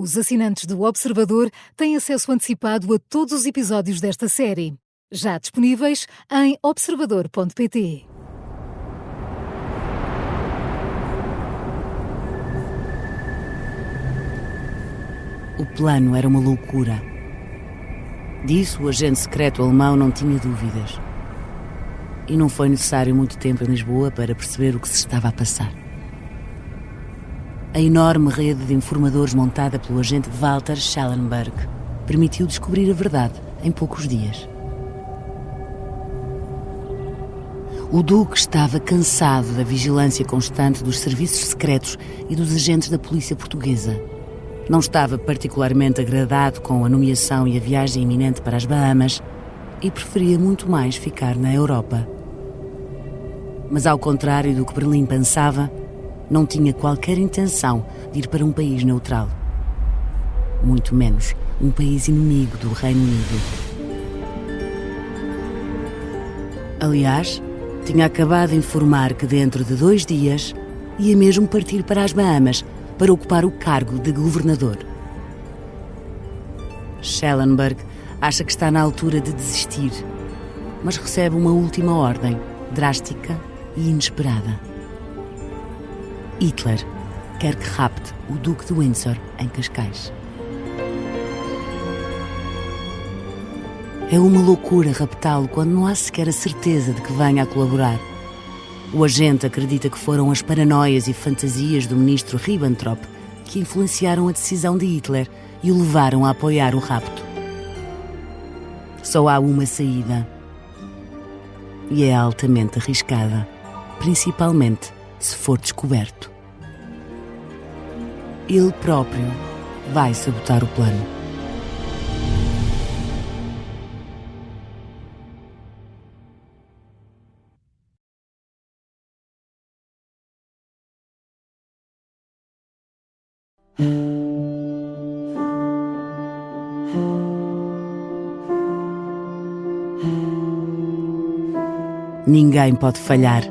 Os assinantes do Observador têm acesso antecipado a todos os episódios desta série, já disponíveis em observador.pt. O plano era uma loucura. Disso o agente secreto alemão não tinha dúvidas. E não foi necessário muito tempo em Lisboa para perceber o que se estava a passar. A enorme rede de informadores montada pelo agente Walter Schellenberg permitiu descobrir a verdade em poucos dias. O Duque estava cansado da vigilância constante dos serviços secretos e dos agentes da polícia portuguesa. Não estava particularmente agradado com a nomeação e a viagem iminente para as Bahamas e preferia muito mais ficar na Europa. Mas, ao contrário do que Berlim pensava, não tinha qualquer intenção de ir para um país neutral. Muito menos um país inimigo do Reino Unido. Aliás, tinha acabado de informar que dentro de 2 dias ia mesmo partir para as Bahamas para ocupar o cargo de governador. Schellenberg acha que está na altura de desistir, mas recebe uma última ordem, drástica e inesperada. Hitler quer que rapte o Duque de Windsor em Cascais. É uma loucura raptá-lo quando não há sequer a certeza de que venha a colaborar. O agente acredita que foram as paranoias e fantasias do ministro Ribbentrop que influenciaram a decisão de Hitler e o levaram a apoiar o rapto. Só há uma saída. E é altamente arriscada, principalmente se for descoberto. Ele próprio vai sabotar o plano. Ninguém pode falhar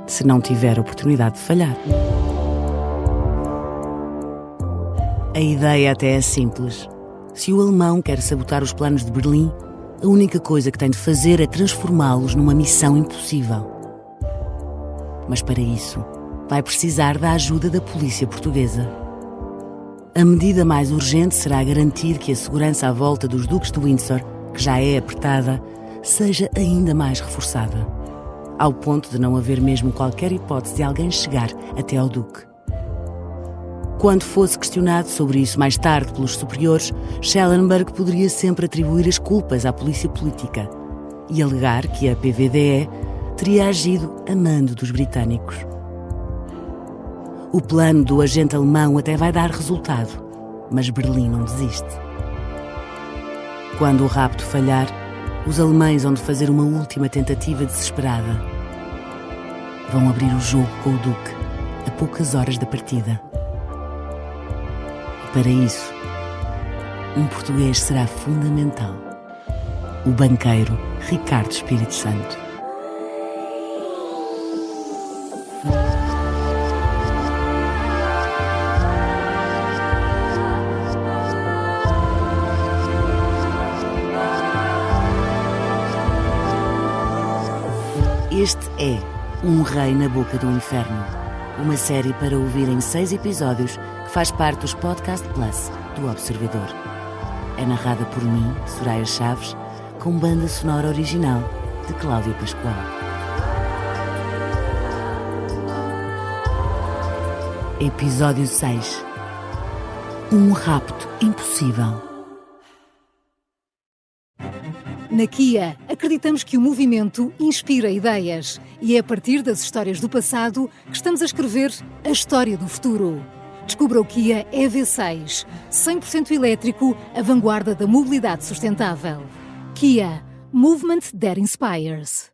se não tiver oportunidade de falhar. A ideia até é simples. Se o alemão quer sabotar os planos de Berlim, a única coisa que tem de fazer é transformá-los numa missão impossível. Mas para isso, vai precisar da ajuda da polícia portuguesa. A medida mais urgente será garantir que a segurança à volta dos Duques de Windsor, que já é apertada, seja ainda mais reforçada, ao ponto de não haver mesmo qualquer hipótese de alguém chegar até ao Duque. Quando fosse questionado sobre isso mais tarde pelos superiores, Schellenberg poderia sempre atribuir as culpas à polícia política e alegar que a PVDE teria agido a mando dos britânicos. O plano do agente alemão até vai dar resultado, mas Berlim não desiste. Quando o rapto falhar, os alemães vão de fazer uma última tentativa desesperada. Vão abrir o jogo com o Duque, a poucas horas da partida. E para isso, um português será fundamental: o banqueiro Ricardo Espírito Santo. Este é Um Rei na Boca do Inferno, uma série para ouvir em 6 episódios que faz parte dos Podcast Plus do Observador. É narrada por mim, Soraya Chaves, com banda sonora original de Cláudia Pascoal. Episódio 6. Um rapto impossível. Na Kia, acreditamos que o movimento inspira ideias e é a partir das histórias do passado que estamos a escrever a história do futuro. Descubra o Kia EV6, 100% elétrico, a vanguarda da mobilidade sustentável. Kia, movement that inspires.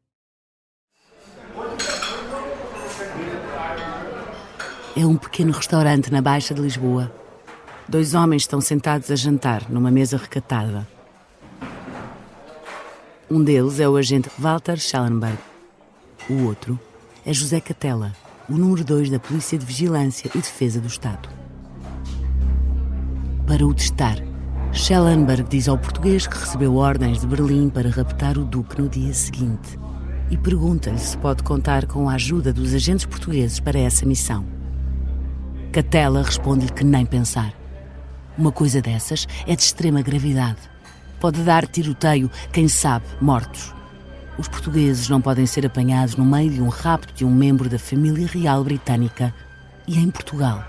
É um pequeno restaurante na Baixa de Lisboa. 2 homens estão sentados a jantar numa mesa recatada. Um deles é o agente Walter Schellenberg. O outro é José Catela, o número 2 da Polícia de Vigilância e Defesa do Estado. para o testar. Schellenberg diz ao português que recebeu ordens de Berlim para raptar o duque no dia seguinte e pergunta-lhe se pode contar com a ajuda dos agentes portugueses para essa missão. Catella responde-lhe que nem pensar. Uma coisa dessas é de extrema gravidade. Pode dar tiroteio, quem sabe, mortos. Os portugueses não podem ser apanhados no meio de um rapto de um membro da família real britânica e em Portugal.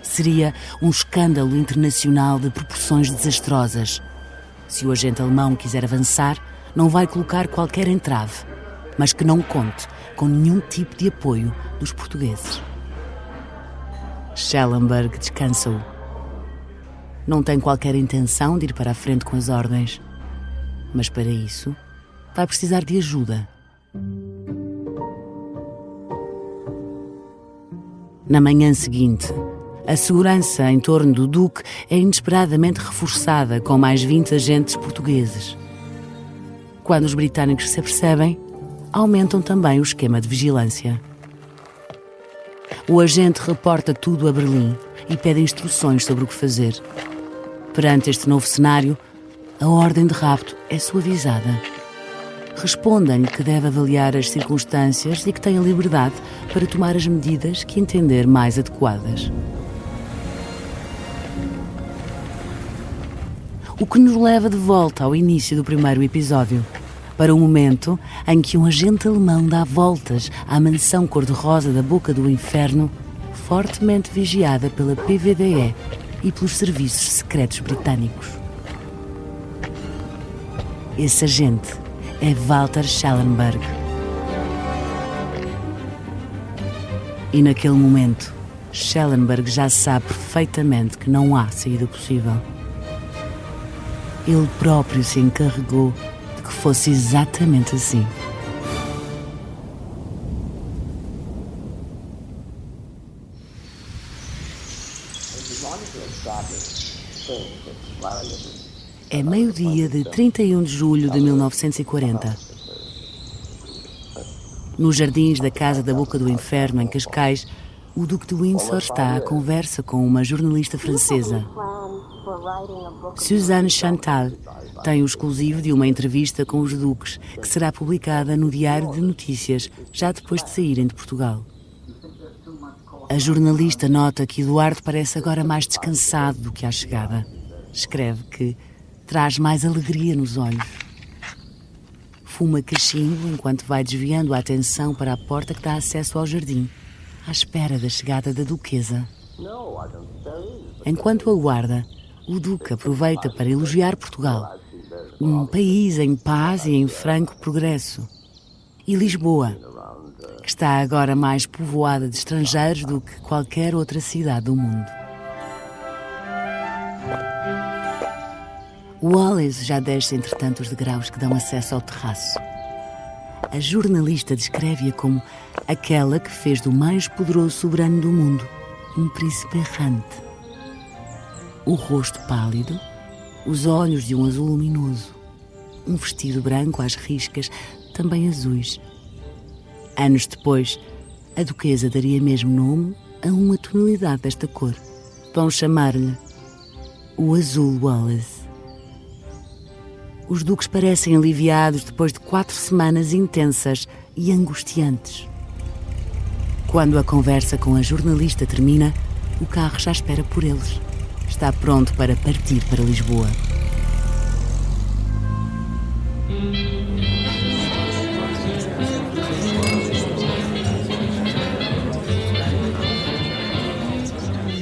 Seria um escândalo internacional de proporções desastrosas. Se o agente alemão quiser avançar, não vai colocar qualquer entrave, mas que não conte com nenhum tipo de apoio dos portugueses. Schellenberg descansa-o. Não tem qualquer intenção de ir para a frente com as ordens, mas para isso vai precisar de ajuda. Na manhã seguinte, a segurança em torno do Duque é inesperadamente reforçada com mais 20 agentes portugueses. Quando os britânicos se apercebem, aumentam também o esquema de vigilância. O agente reporta tudo a Berlim e pede instruções sobre o que fazer. Perante este novo cenário, a ordem de rapto é suavizada. Respondem-lhe que deve avaliar as circunstâncias e que tem a liberdade para tomar as medidas que entender mais adequadas. O que nos leva de volta ao início do primeiro episódio, para o momento em que um agente alemão dá voltas à mansão cor-de-rosa da Boca do Inferno, fortemente vigiada pela PVDE e pelos serviços secretos britânicos. Esse agente é Walter Schellenberg. E naquele momento, Schellenberg já sabe perfeitamente que não há saída possível. Ele próprio se encarregou de que fosse exatamente assim. É meio-dia de 31 de julho de 1940. Nos jardins da Casa da Boca do Inferno, em Cascais, o Duque de Windsor está à conversa com uma jornalista francesa. Suzanne Chantal tem o exclusivo de uma entrevista com os duques, que será publicada no Diário de Notícias, já depois de saírem de Portugal. A jornalista nota que Eduardo parece agora mais descansado do que à chegada. Escreve que traz mais alegria nos olhos. Fuma cachimbo enquanto vai desviando a atenção para a porta que dá acesso ao jardim, à espera da chegada da duquesa. Enquanto aguarda, o Duque aproveita para elogiar Portugal, um país em paz e em franco progresso. E Lisboa, que está agora mais povoada de estrangeiros do que qualquer outra cidade do mundo. Wallace já desce, entretanto, os degraus que dão acesso ao terraço. A jornalista descreve-a como aquela que fez do mais poderoso soberano do mundo um príncipe errante. O rosto pálido, os olhos de um azul luminoso, um vestido branco às riscas, também azuis. Anos depois, a duquesa daria mesmo nome a uma tonalidade desta cor. Vão chamar-lhe o Azul Wallace. Os duques parecem aliviados depois de 4 semanas intensas e angustiantes. Quando a conversa com a jornalista termina, o carro já espera por eles. Está pronto para partir para Lisboa.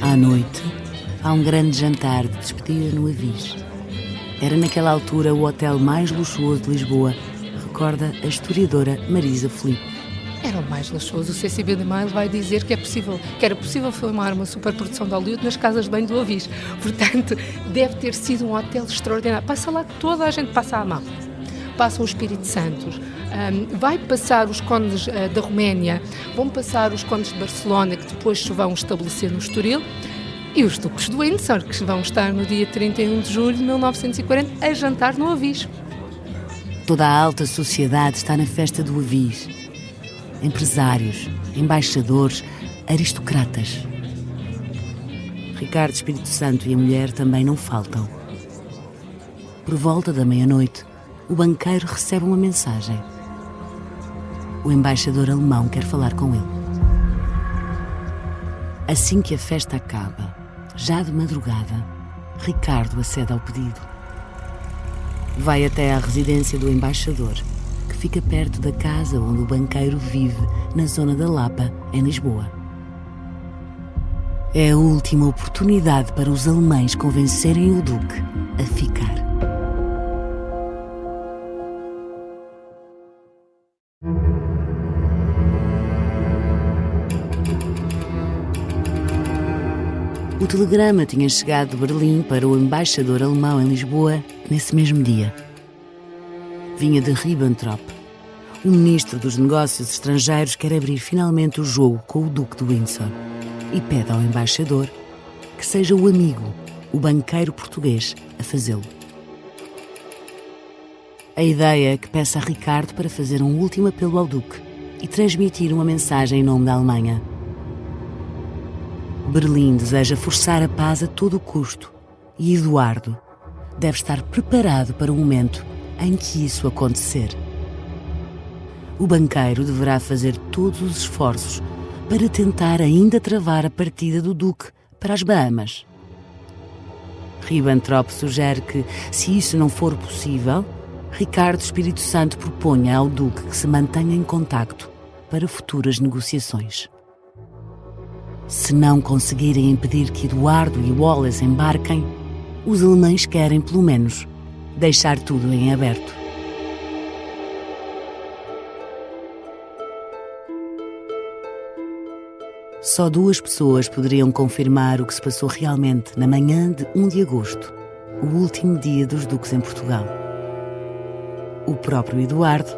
À noite, há um grande jantar de despedida no Avis. Era naquela altura o hotel mais luxuoso de Lisboa, recorda a historiadora Marisa Filipe. Era o mais luxuoso. O CCB de Mail vai dizer que era possível filmar uma superprodução de Hollywood nas casas de banho do Avis. Portanto, deve ter sido um hotel extraordinário. Passa lá que toda a gente passa a mão. Passam os Espíritos Santos, vai passar os condes da Roménia, vão passar os condes de Barcelona, que depois se vão estabelecer no Estoril, e os duques de Windsor, que vão estar no dia 31 de julho de 1940 a jantar no Avis. Toda a alta sociedade está na festa do Avis. Empresários, embaixadores, aristocratas. Ricardo Espírito Santo e a mulher também não faltam. Por volta da meia-noite, o banqueiro recebe uma mensagem. O embaixador alemão quer falar com ele. Assim que a festa acaba, já de madrugada, Ricardo acede ao pedido. Vai até à residência do embaixador, que fica perto da casa onde o banqueiro vive, na zona da Lapa, em Lisboa. É a última oportunidade para os alemães convencerem o duque a ficar. O telegrama tinha chegado de Berlim para o embaixador alemão em Lisboa nesse mesmo dia. Vinha de Ribbentrop. O ministro dos Negócios Estrangeiros quer abrir finalmente o jogo com o Duque de Windsor e pede ao embaixador que seja o amigo, o banqueiro português, a fazê-lo. A ideia é que peça a Ricardo para fazer um último apelo ao Duque e transmitir uma mensagem em nome da Alemanha. Berlim deseja forçar a paz a todo o custo e Eduardo deve estar preparado para o momento em que isso acontecer. O banqueiro deverá fazer todos os esforços para tentar ainda travar a partida do Duque para as Bahamas. Ribbentrop sugere que, se isso não for possível, Ricardo Espírito Santo proponha ao Duque que se mantenha em contacto para futuras negociações. Se não conseguirem impedir que Eduardo e Wallace embarquem, os alemães querem, pelo menos, deixar tudo em aberto. Só 2 pessoas poderiam confirmar o que se passou realmente na manhã de 1 de agosto, o último dia dos duques em Portugal. O próprio Eduardo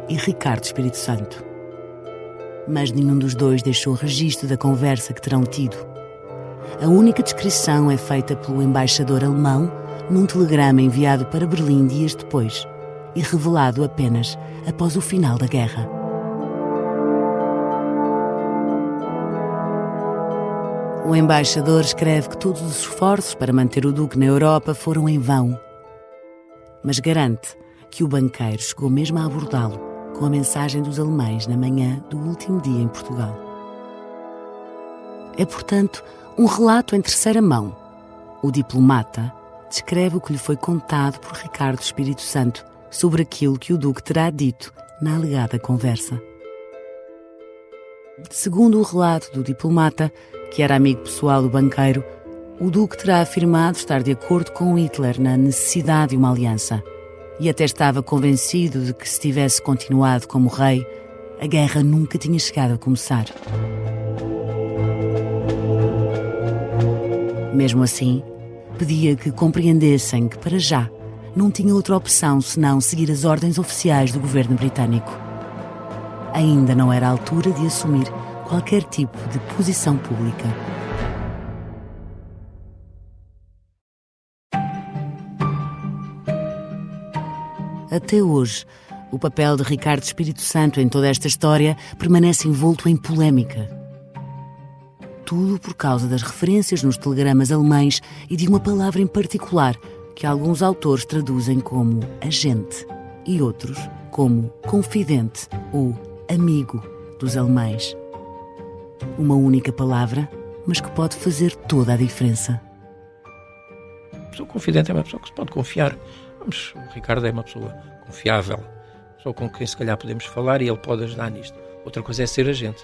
e Ricardo Espírito Santo. Mas nenhum dos dois deixou registro da conversa que terão tido. A única descrição é feita pelo embaixador alemão num telegrama enviado para Berlim dias depois e revelado apenas após o final da guerra. O embaixador escreve que todos os esforços para manter o Duque na Europa foram em vão, mas garante que o banqueiro chegou mesmo a abordá-lo com a mensagem dos alemães na manhã do último dia em Portugal. É, portanto, um relato em terceira mão. O diplomata descreve o que lhe foi contado por Ricardo Espírito Santo sobre aquilo que o Duque terá dito na alegada conversa. Segundo o relato do diplomata, que era amigo pessoal do banqueiro, o Duque terá afirmado estar de acordo com Hitler na necessidade de uma aliança e até estava convencido de que, se tivesse continuado como rei, a guerra nunca tinha chegado a começar. Mesmo assim, pedia que compreendessem que, para já, não tinha outra opção senão seguir as ordens oficiais do governo britânico. Ainda não era a altura de assumir qualquer tipo de posição pública. Até hoje, o papel de Ricardo Espírito Santo em toda esta história permanece envolto em polémica. Tudo por causa das referências nos telegramas alemães e de uma palavra em particular que alguns autores traduzem como agente e outros como confidente ou amigo dos alemães. Uma única palavra, mas que pode fazer toda a diferença. A pessoa confidente é uma pessoa que se pode confiar. Mas o Ricardo é uma pessoa confiável, uma pessoa com quem se calhar podemos falar e ele pode ajudar nisto. Outra coisa é ser agente.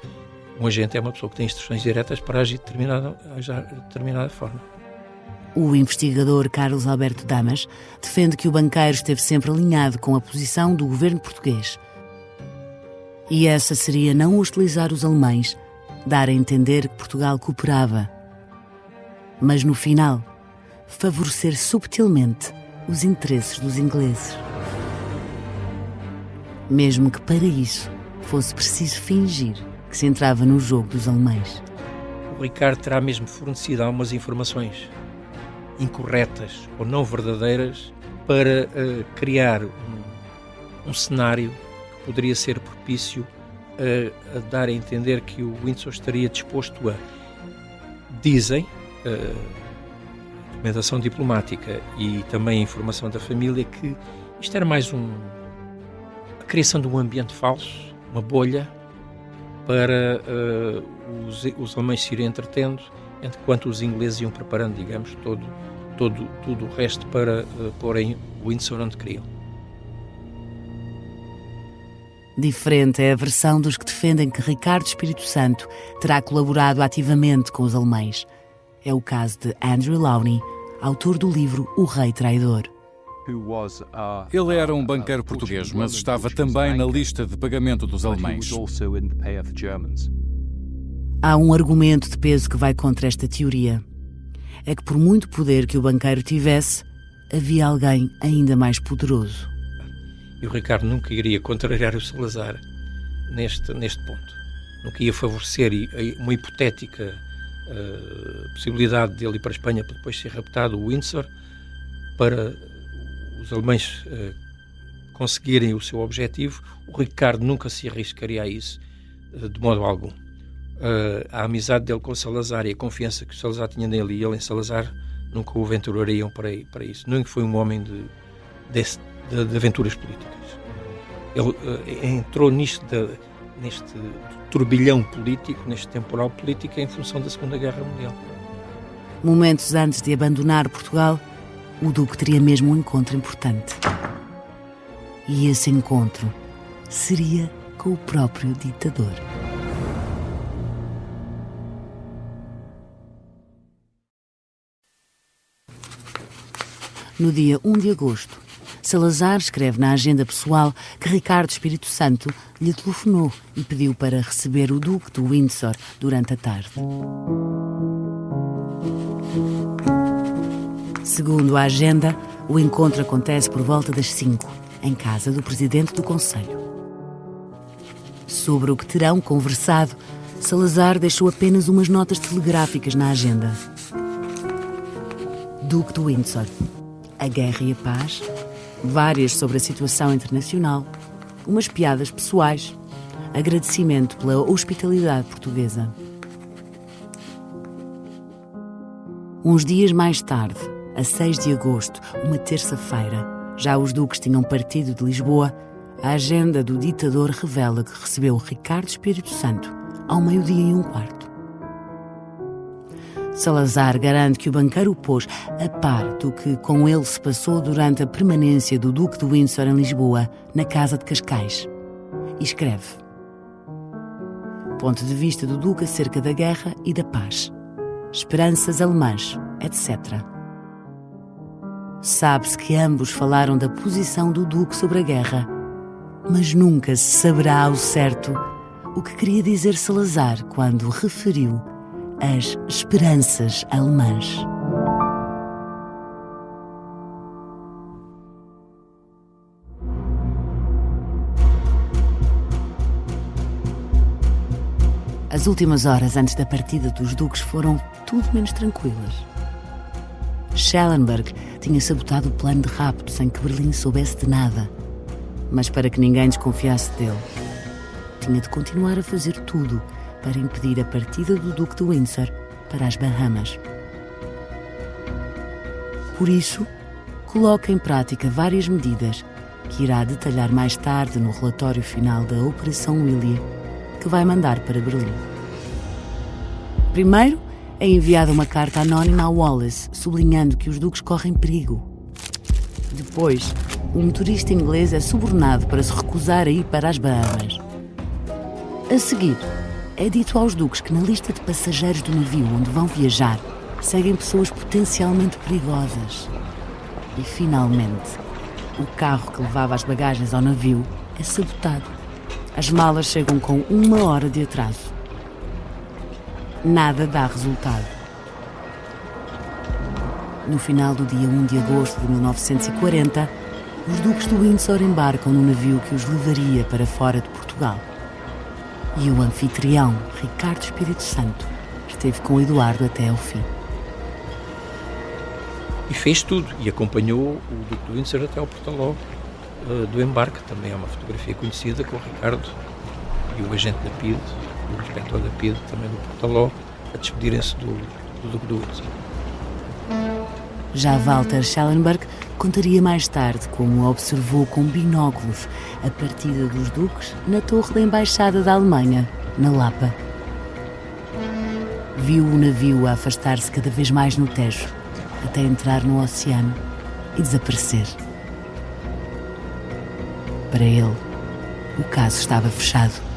Um agente é uma pessoa que tem instruções diretas para agir de determinada forma. O investigador Carlos Alberto Damas defende que o banqueiro esteve sempre alinhado com a posição do governo português. E essa seria não hostilizar os alemães, dar a entender que Portugal cooperava, mas no final, favorecer subtilmente os interesses dos ingleses. Mesmo que para isso fosse preciso fingir que se entrava no jogo dos alemães. O Ricardo terá mesmo fornecido algumas informações incorretas ou não verdadeiras para criar um cenário que poderia ser propício a dar a entender que o Windsor estaria disposto a... Dizem documentação diplomática e também a informação da família, que isto era mais a criação de um ambiente falso, uma bolha, para os alemães se irem entretendo, enquanto os ingleses iam preparando, digamos, tudo o resto para pôr em Windsor onde queriam. Diferente é a versão dos que defendem que Ricardo Espírito Santo terá colaborado ativamente com os alemães. É o caso de Andrew Lownie, autor do livro O Rei Traidor. Ele era um banqueiro português, mas estava também na lista de pagamento dos alemães. Há um argumento de peso que vai contra esta teoria. É que por muito poder que o banqueiro tivesse, havia alguém ainda mais poderoso. E o Ricardo nunca iria contrariar o Salazar neste ponto. Nunca ia favorecer uma hipotética possibilidade dele ir para a Espanha para depois ser raptado, o Windsor, para os alemães conseguirem o seu objetivo. O Ricardo nunca se arriscaria a isso, de modo algum. A amizade dele com o Salazar e a confiança que o Salazar tinha nele e ele em Salazar nunca o aventurariam para isso. Nunca foi um homem de aventuras políticas. Ele entrou neste turbilhão político, neste temporal político, em função da Segunda Guerra Mundial. Momentos antes de abandonar Portugal, o Duque teria mesmo um encontro importante. E esse encontro seria com o próprio ditador. No dia 1 de agosto, Salazar escreve na agenda pessoal que Ricardo Espírito Santo lhe telefonou e pediu para receber o Duque de Windsor durante a tarde. Segundo a agenda, o encontro acontece por volta das 5, em casa do presidente do Conselho. Sobre o que terão conversado, Salazar deixou apenas umas notas telegráficas na agenda. Duque de Windsor, a guerra e a paz, várias sobre a situação internacional, umas piadas pessoais, agradecimento pela hospitalidade portuguesa. Uns dias mais tarde, a 6 de agosto, uma terça-feira, já os duques tinham partido de Lisboa, a agenda do ditador revela que recebeu Ricardo Espírito Santo ao 12:15. Salazar garante que o banqueiro o pôs a par do que com ele se passou durante a permanência do Duque de Windsor em Lisboa, na Casa de Cascais. E escreve: ponto de vista do Duque acerca da guerra e da paz, esperanças alemãs, etc. Sabe-se que ambos falaram da posição do Duque sobre a guerra, mas nunca se saberá ao certo o que queria dizer Salazar quando referiu as esperanças alemãs. As últimas horas antes da partida dos duques foram tudo menos tranquilas. Schellenberg tinha sabotado o plano de rapto sem que Berlim soubesse de nada, mas para que ninguém desconfiasse dele, tinha de continuar a fazer tudo para impedir a partida do Duque de Windsor para as Bahamas. Por isso, coloca em prática várias medidas que irá detalhar mais tarde no relatório final da Operação Willy, que vai mandar para Berlim. Primeiro, é enviada uma carta anónima a Wallace, sublinhando que os duques correm perigo. Depois, um motorista inglês é subornado para se recusar a ir para as Bahamas. A seguir, é dito aos duques que na lista de passageiros do navio onde vão viajar seguem pessoas potencialmente perigosas. E, finalmente, o carro que levava as bagagens ao navio é sabotado. As malas chegam com 1 hora de atraso. Nada dá resultado. No final do dia 1 de agosto de 1940, os duques de Windsor embarcam no navio que os levaria para fora de Portugal. E o anfitrião, Ricardo Espírito Santo, esteve com Eduardo até ao fim. E fez tudo, e acompanhou o Duque de Windsor até ao portaló do embarque. Também há uma fotografia conhecida com o Ricardo e o agente da PIDE, o inspetor da PIDE, também do portaló, a despedirem-se do Duque de Windsor. Já Walter Schellenberg contaria mais tarde como observou com binóculos a partida dos duques na torre da Embaixada da Alemanha, na Lapa. Viu o navio a afastar-se cada vez mais no Tejo, até entrar no oceano e desaparecer. Para ele, o caso estava fechado.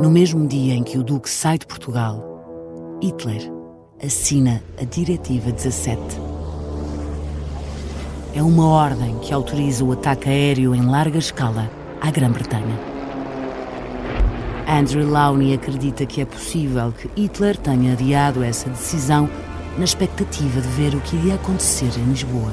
No mesmo dia em que o Duque sai de Portugal, Hitler assina a Diretiva 17. É uma ordem que autoriza o ataque aéreo em larga escala à Grã-Bretanha. Andrew Lawney acredita que é possível que Hitler tenha adiado essa decisão na expectativa de ver o que iria acontecer em Lisboa.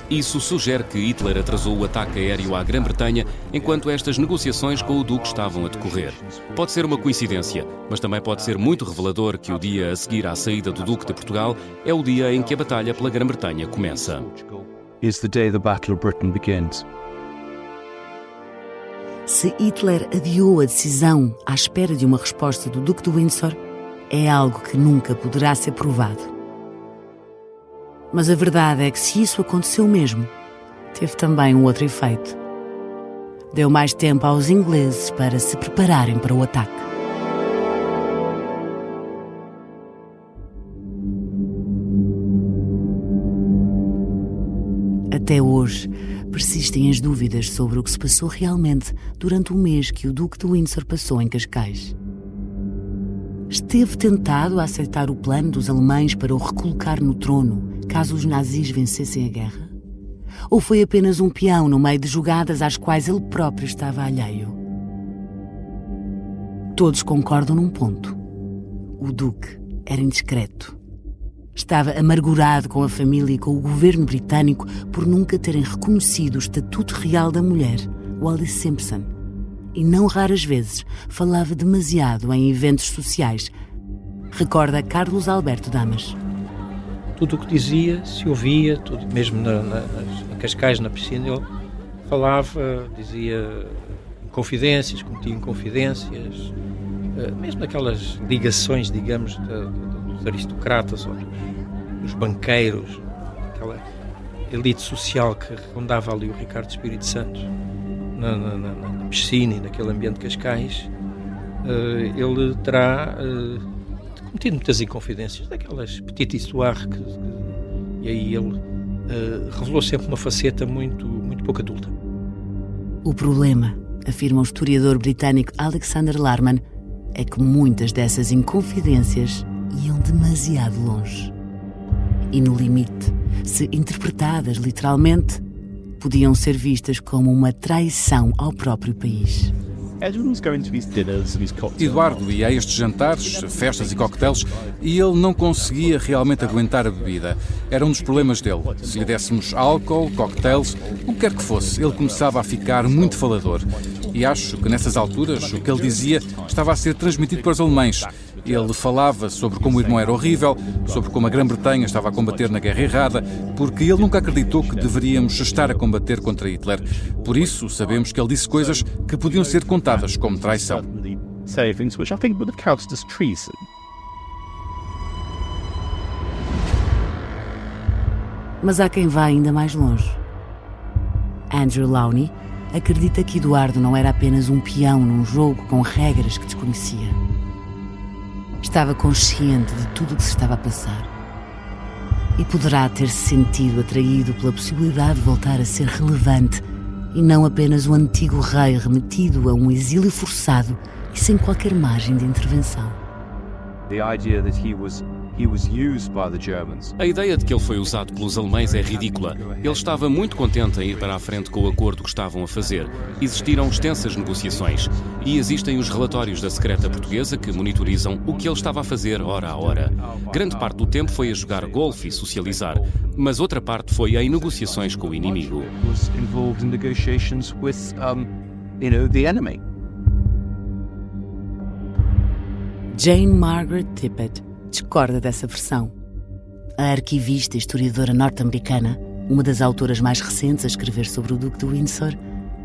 Isso sugere que Hitler atrasou o ataque aéreo à Grã-Bretanha enquanto estas negociações com o Duque estavam a decorrer. Pode ser uma coincidência, mas também pode ser muito revelador que o dia a seguir à saída do Duque de Portugal é o dia em que a batalha pela Grã-Bretanha começa. Se Hitler adiou a decisão à espera de uma resposta do Duque de Windsor, é algo que nunca poderá ser provado. Mas a verdade é que se isso aconteceu mesmo, teve também um outro efeito. Deu mais tempo aos ingleses para se prepararem para o ataque. Até hoje, persistem as dúvidas sobre o que se passou realmente durante o mês que o Duque de Windsor passou em Cascais. Esteve tentado a aceitar o plano dos alemães para o recolocar no trono, caso os nazis vencessem a guerra? Ou foi apenas um peão no meio de jogadas às quais ele próprio estava alheio? Todos concordam num ponto. O Duque era indiscreto. Estava amargurado com a família e com o governo britânico por nunca terem reconhecido o estatuto real da mulher, Wallis Simpson, e não raras vezes falava demasiado em eventos sociais, recorda Carlos Alberto Damas. Tudo o que dizia, se ouvia, tudo, mesmo em Cascais, na piscina, ele falava, dizia confidências, cometia inconfidências, mesmo naquelas ligações, digamos, dos aristocratas ou dos banqueiros, aquela elite social que rondava ali o Ricardo Espírito Santo na piscina e naquele ambiente de Cascais, ele terá cometido muitas inconfidências, daquelas petite histoire e aí ele revelou sempre uma faceta muito pouco adulta. O problema, afirma o historiador britânico Alexander Larman, é que muitas dessas inconfidências iam demasiado longe. E no limite, se interpretadas literalmente, podiam ser vistas como uma traição ao próprio país. Eduardo ia a estes jantares, festas e coquetéis e ele não conseguia realmente aguentar a bebida. Era um dos problemas dele. Se lhe dessemos álcool, coquetéis, o que quer que fosse, ele começava a ficar muito falador. E acho que nessas alturas o que ele dizia estava a ser transmitido para os alemães. Ele falava sobre como o irmão era horrível, sobre como a Grã-Bretanha estava a combater na guerra errada, porque ele nunca acreditou que deveríamos estar a combater contra Hitler. Por isso, sabemos que ele disse coisas que podiam ser contadas como traição. Mas há quem vá ainda mais longe. Andrew Lawney acredita que Eduardo não era apenas um peão num jogo com regras que desconhecia. Estava consciente de tudo o que se estava a passar e poderá ter-se sentido atraído pela possibilidade de voltar a ser relevante e não apenas um antigo rei remetido a um exílio forçado e sem qualquer margem de intervenção. A ideia de que ele foi usado pelos alemães é ridícula. Ele estava muito contente em ir para a frente com o acordo que estavam a fazer. Existiram extensas negociações e existem os relatórios da secreta portuguesa que monitorizam o que ele estava a fazer hora a hora. Grande parte do tempo foi a jogar golfe e socializar, mas outra parte foi em negociações com o inimigo. Jane Margaret Tippett discorda dessa versão. A arquivista e historiadora norte-americana, uma das autoras mais recentes a escrever sobre o Duque de Windsor,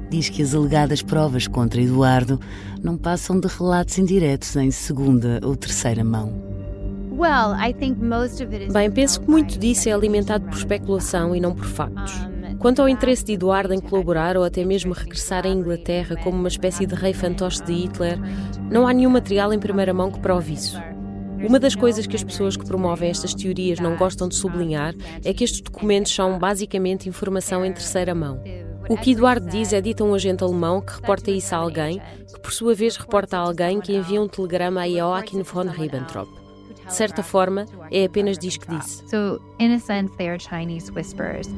diz que as alegadas provas contra Eduardo não passam de relatos indiretos em segunda ou terceira mão. Bem, penso que muito disso é alimentado por especulação e não por factos. Quanto ao interesse de Eduardo em colaborar ou até mesmo regressar à Inglaterra como uma espécie de rei fantoche de Hitler, não há nenhum material em primeira mão que prove isso. Uma das coisas que as pessoas que promovem estas teorias não gostam de sublinhar é que estes documentos são basicamente informação em terceira mão. O que Eduardo diz é dito a um agente alemão que reporta isso a alguém, que por sua vez reporta a alguém que envia um telegrama a Joachim von Ribbentrop. De certa forma, é apenas diz que disse. So, in a sense, they are Chinese whispers.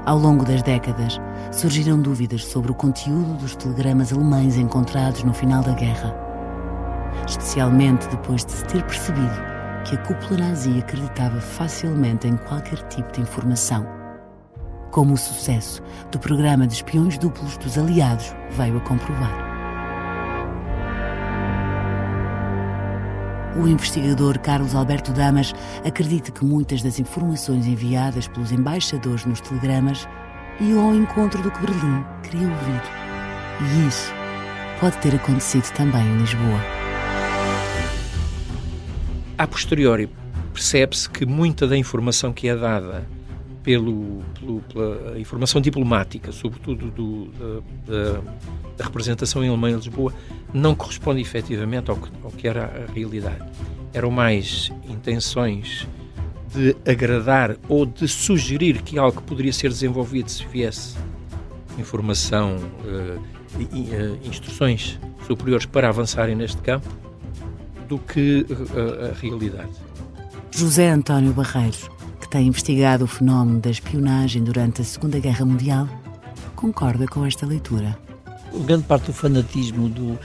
Ao longo das décadas, surgiram dúvidas sobre o conteúdo dos telegramas alemães encontrados no final da guerra, especialmente depois de se ter percebido que a cúpula nazi acreditava facilmente em qualquer tipo de informação, como o sucesso do programa de espiões duplos dos aliados veio a comprovar. O investigador Carlos Alberto Damas acredita que muitas das informações enviadas pelos embaixadores nos telegramas iam ao encontro do que Berlim queria ouvir. E isso pode ter acontecido também em Lisboa. A posteriori, percebe-se que muita da informação que é dada pela informação diplomática, sobretudo da representação em Alemanha de Lisboa, não corresponde efetivamente ao que era a realidade. Eram mais intenções de agradar ou de sugerir que algo poderia ser desenvolvido se viesse informação, instruções superiores para avançarem neste campo, do que a realidade. José António Barreiros, que tem investigado o fenómeno da espionagem durante a Segunda Guerra Mundial, concorda com esta leitura. Grande parte do fanatismo do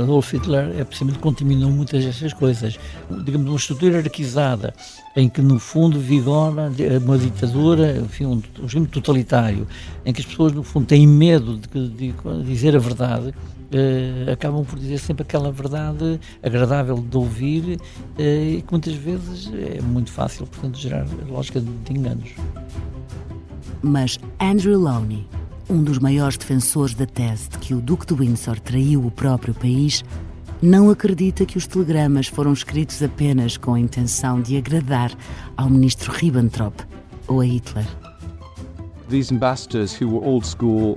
Adolf Hitler é precisamente contaminam muitas destas coisas. Digamos, uma estrutura hierarquizada em que, no fundo, vigora uma ditadura, enfim, um regime totalitário, em que as pessoas, no fundo, têm medo de dizer a verdade, acabam por dizer sempre aquela verdade agradável de ouvir e que muitas vezes é muito fácil, portanto, gerar lógica de enganos. Mas Andrew Lowney, um dos maiores defensores da tese de que o Duque de Windsor traiu o próprio país, não acredita que os telegramas foram escritos apenas com a intenção de agradar ao ministro Ribbentrop ou a Hitler.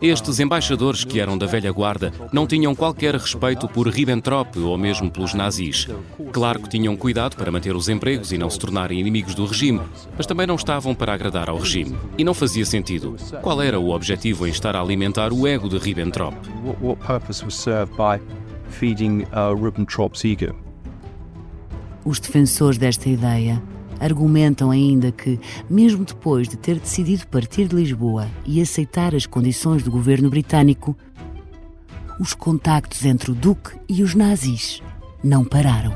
Estes embaixadores que eram da velha guarda não tinham qualquer respeito por Ribbentrop ou mesmo pelos nazis. Claro que tinham cuidado para manter os empregos e não se tornarem inimigos do regime, mas também não estavam para agradar ao regime. E não fazia sentido. Qual era o objetivo em estar a alimentar o ego de Ribbentrop? Os defensores desta ideia argumentam ainda que, mesmo depois de ter decidido partir de Lisboa e aceitar as condições do governo britânico, os contactos entre o Duque e os nazis não pararam.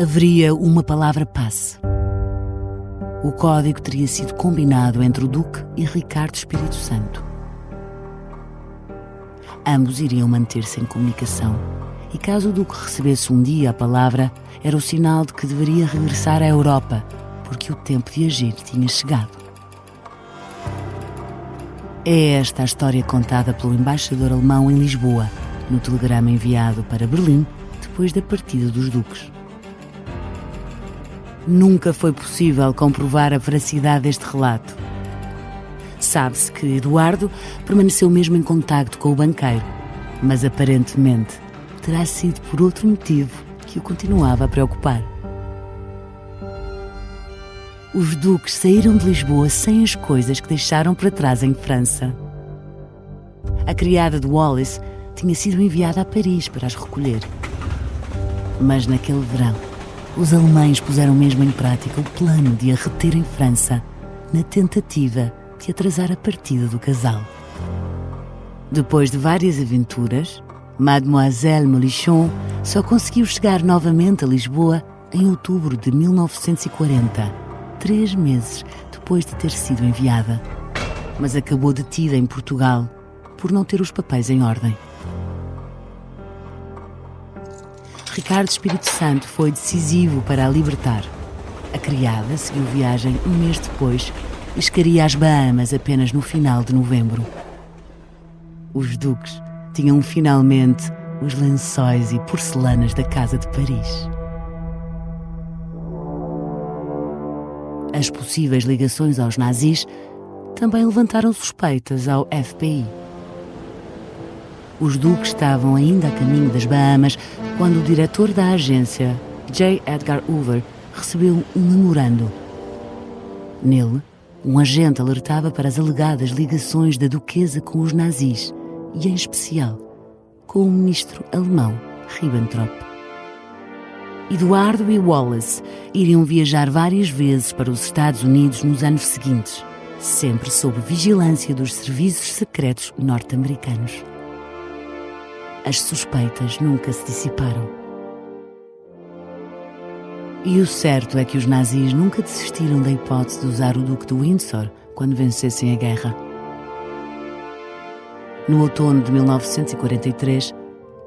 Haveria uma palavra-passe. O código teria sido combinado entre o Duque e Ricardo Espírito Santo. Ambos iriam manter-se em comunicação, e caso o Duque recebesse um dia a palavra, era o sinal de que deveria regressar à Europa, porque o tempo de agir tinha chegado. É esta a história contada pelo embaixador alemão em Lisboa, no telegrama enviado para Berlim depois da partida dos duques. Nunca foi possível comprovar a veracidade deste relato. Sabe-se que Eduardo permaneceu mesmo em contacto com o banqueiro, mas aparentemente terá sido por outro motivo que o continuava a preocupar. Os duques saíram de Lisboa sem as coisas que deixaram para trás em França. A criada de Wallis tinha sido enviada a Paris para as recolher. Mas naquele verão, os alemães puseram mesmo em prática o plano de a reter em França, na tentativa de atrasar a partida do casal. Depois de várias aventuras, Mademoiselle Molichon só conseguiu chegar novamente a Lisboa em outubro de 1940, 3 meses depois de ter sido enviada. Mas acabou detida em Portugal por não ter os papéis em ordem. Ricardo Espírito Santo foi decisivo para a libertar. A criada seguiu viagem um mês depois e chegaria às Bahamas apenas no final de novembro. Os duques tinham finalmente os lençóis e porcelanas da Casa de Paris. As possíveis ligações aos nazis também levantaram suspeitas ao FBI. Os duques estavam ainda a caminho das Bahamas quando o diretor da agência, J. Edgar Hoover, recebeu um memorando. Nele, um agente alertava para as alegadas ligações da duquesa com os nazis e, em especial, com o ministro alemão Ribbentrop. Eduardo e Wallace iriam viajar várias vezes para os Estados Unidos nos anos seguintes, sempre sob vigilância dos serviços secretos norte-americanos. As suspeitas nunca se dissiparam. E o certo é que os nazis nunca desistiram da hipótese de usar o Duque de Windsor quando vencessem a guerra. No outono de 1943,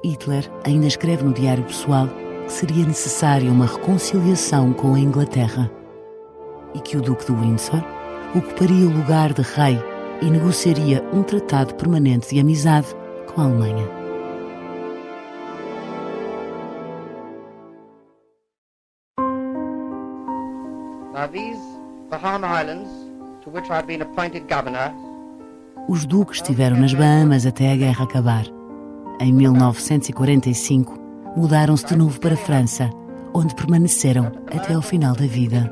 Hitler ainda escreve no diário pessoal que seria necessária uma reconciliação com a Inglaterra e que o Duque de Windsor ocuparia o lugar de rei e negociaria um tratado permanente de amizade com a Alemanha. Now these Bahama Islands, to which I've been appointed governor. Os duques estiveram nas Bahamas até a guerra acabar. Em 1945, mudaram-se de novo para a França, onde permaneceram até ao final da vida.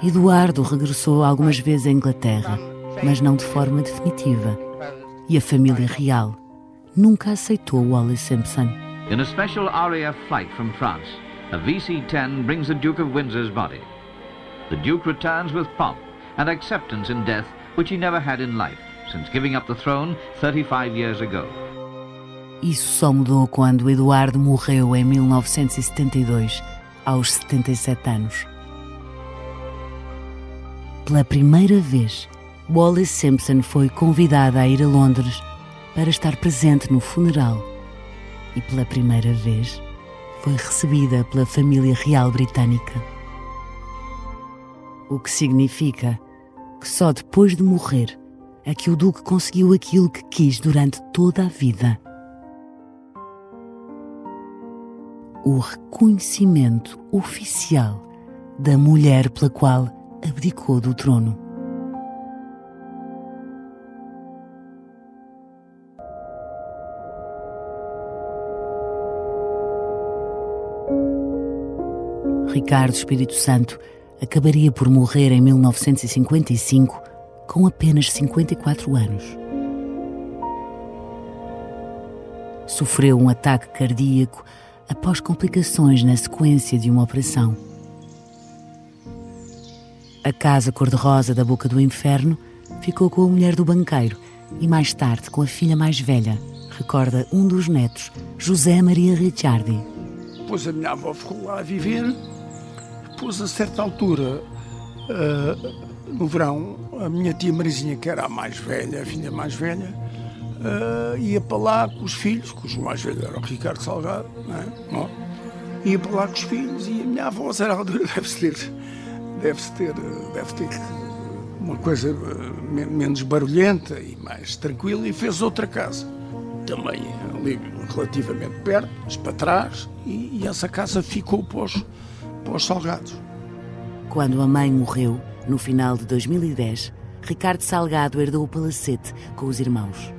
Eduardo regressou algumas vezes à Inglaterra, mas não de forma definitiva. E a família real nunca aceitou Wallis Simpson. In a special RAF flight from France, a VC-10 brings the Duke of Windsor's body. The Duke returns with pomp and acceptance in death which he never had in life, since giving up the throne 35 years ago. Isso só mudou quando Eduardo morreu em 1972, aos 77 anos. Pela primeira vez, Wallis Simpson foi convidada a ir a Londres para estar presente no funeral e, pela primeira vez, foi recebida pela família real britânica. O que significa que só depois de morrer é que o Duque conseguiu aquilo que quis durante toda a vida: o reconhecimento oficial da mulher pela qual abdicou do trono. Ricardo Espírito Santo acabaria por morrer em 1955 com apenas 54 anos. Sofreu um ataque cardíaco após complicações na sequência de uma operação. A casa cor-de-rosa da Boca do Inferno ficou com a mulher do banqueiro e mais tarde com a filha mais velha, recorda um dos netos, José Maria Ricciardi. Depois a minha avó ficou lá a viver. Depois, a certa altura, no verão, a minha tia Marizinha, que era a mais velha, a filha mais velha, ia para lá com os filhos, cujo mais velho era o Ricardo Salgado, não é? Ia para lá com os filhos e a minha avó, a certa altura, deve ter uma coisa menos barulhenta e mais tranquila, e fez outra casa, também ali relativamente perto, mas para trás, e essa casa ficou para os Salgados. Quando a mãe morreu, no final de 2010, Ricardo Salgado herdou o palacete com os irmãos.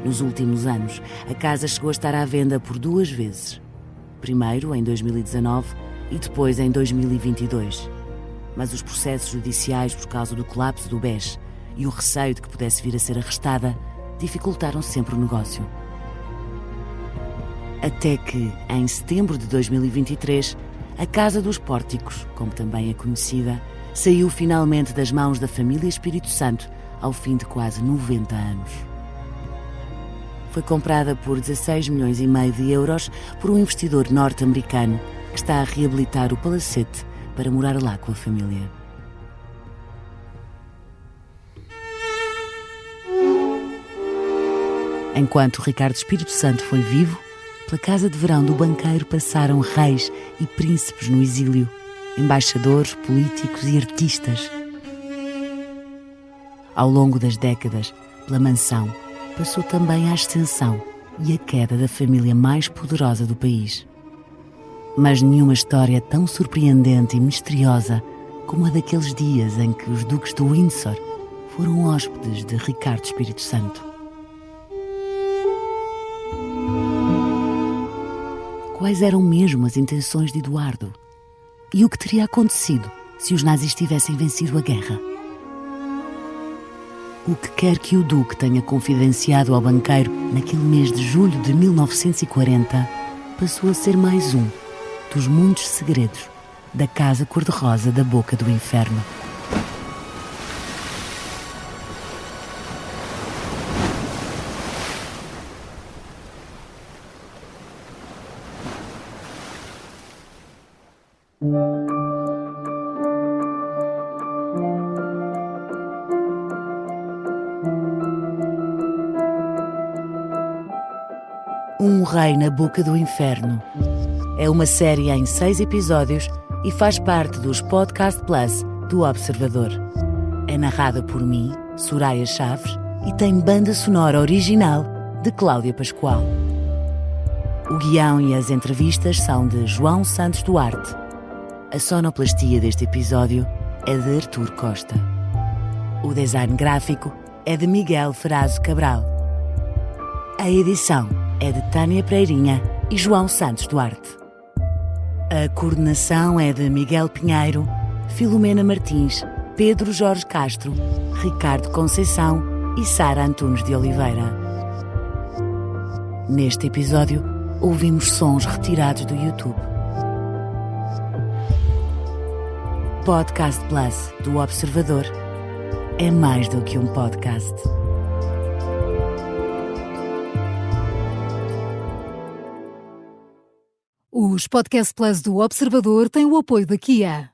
Nos últimos anos, a casa chegou a estar à venda por 2 vezes. Primeiro em 2019 e depois em 2022. Mas os processos judiciais por causa do colapso do BES e o receio de que pudesse vir a ser arrestada dificultaram sempre o negócio. Até que, em setembro de 2023, a Casa dos Pórticos, como também é conhecida, saiu finalmente das mãos da família Espírito Santo ao fim de quase 90 anos. Foi comprada por 16,5 milhões de euros por um investidor norte-americano que está a reabilitar o palacete para morar lá com a família. Enquanto Ricardo Espírito Santo foi vivo, pela casa de verão do banqueiro passaram reis e príncipes no exílio, embaixadores, políticos e artistas. Ao longo das décadas, pela mansão, passou também a ascensão e a queda da família mais poderosa do país. Mas nenhuma história é tão surpreendente e misteriosa como a daqueles dias em que os duques de Windsor foram hóspedes de Ricardo Espírito Santo. Quais eram mesmo as intenções de Eduardo? E o que teria acontecido se os nazis tivessem vencido a guerra? O que quer que o duque tenha confidenciado ao banqueiro naquele mês de julho de 1940 passou a ser mais um dos muitos segredos da Casa Cor-de-Rosa da Boca do Inferno. Um Rei na Boca do Inferno é uma série em 6 episódios e faz parte dos Podcast Plus do Observador. É narrada por mim, Soraya Chaves, e tem banda sonora original de Cláudia Pascoal. O guião e as entrevistas são de João Santos Duarte. A sonoplastia deste episódio é de Artur Costa. O design gráfico é de Miguel Ferrazo Cabral. A edição é de Tânia Pereirinha e João Santos Duarte. A coordenação é de Miguel Pinheiro, Filomena Martins, Pedro Jorge Castro, Ricardo Conceição e Sara Antunes de Oliveira. Neste episódio, ouvimos sons retirados do YouTube. Podcast Plus do Observador é mais do que um podcast. Os Podcast Plus do Observador têm o apoio da Kia.